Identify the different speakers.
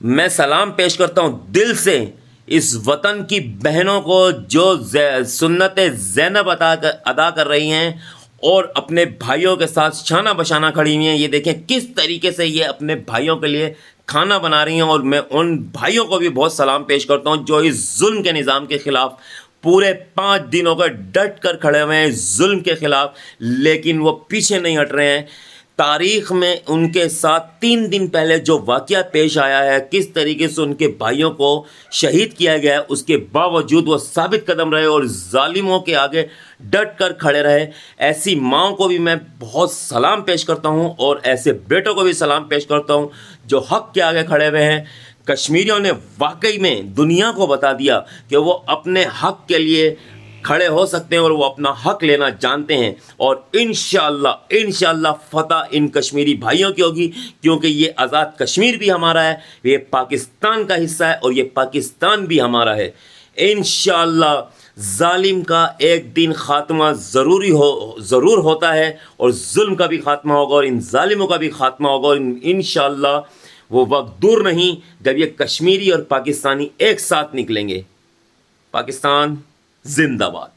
Speaker 1: میں سلام پیش کرتا ہوں دل سے اس وطن کی بہنوں کو جو سنت زینب ادا کر رہی ہیں اور اپنے بھائیوں کے ساتھ شانہ بشانہ کھڑی ہوئی ہیں. یہ دیکھیں کس طریقے سے یہ اپنے بھائیوں کے لیے کھانا بنا رہی ہیں. اور میں ان بھائیوں کو بھی بہت سلام پیش کرتا ہوں جو اس ظلم کے نظام کے خلاف پورے 5 دنوں کا ڈٹ کر کھڑے ہوئے ہیں اس ظلم کے خلاف, لیکن وہ پیچھے نہیں ہٹ رہے ہیں. تاریخ میں ان کے ساتھ 3 دن پہلے جو واقعہ پیش آیا ہے, کس طریقے سے ان کے بھائیوں کو شہید کیا گیا ہے, اس کے باوجود وہ ثابت قدم رہے اور ظالموں کے آگے ڈٹ کر کھڑے رہے. ایسی ماؤں کو بھی میں بہت سلام پیش کرتا ہوں اور ایسے بیٹوں کو بھی سلام پیش کرتا ہوں جو حق کے آگے کھڑے ہوئے ہیں. کشمیریوں نے واقعی میں دنیا کو بتا دیا کہ وہ اپنے حق کے لیے کھڑے ہو سکتے ہیں اور وہ اپنا حق لینا جانتے ہیں. اور انشاءاللہ فتح ان کشمیری بھائیوں کی ہوگی, کیونکہ یہ آزاد کشمیر بھی ہمارا ہے, یہ پاکستان کا حصہ ہے اور یہ پاکستان بھی ہمارا ہے. انشاءاللہ ظالم کا ایک دن خاتمہ ضرور ہوتا ہے اور ظلم کا بھی خاتمہ ہوگا اور ان ظالموں کا بھی خاتمہ ہوگا. اور انشاءاللہ وہ وقت دور نہیں جب یہ کشمیری اور پاکستانی ایک ساتھ نکلیں گے. پاکستان زندہ باد.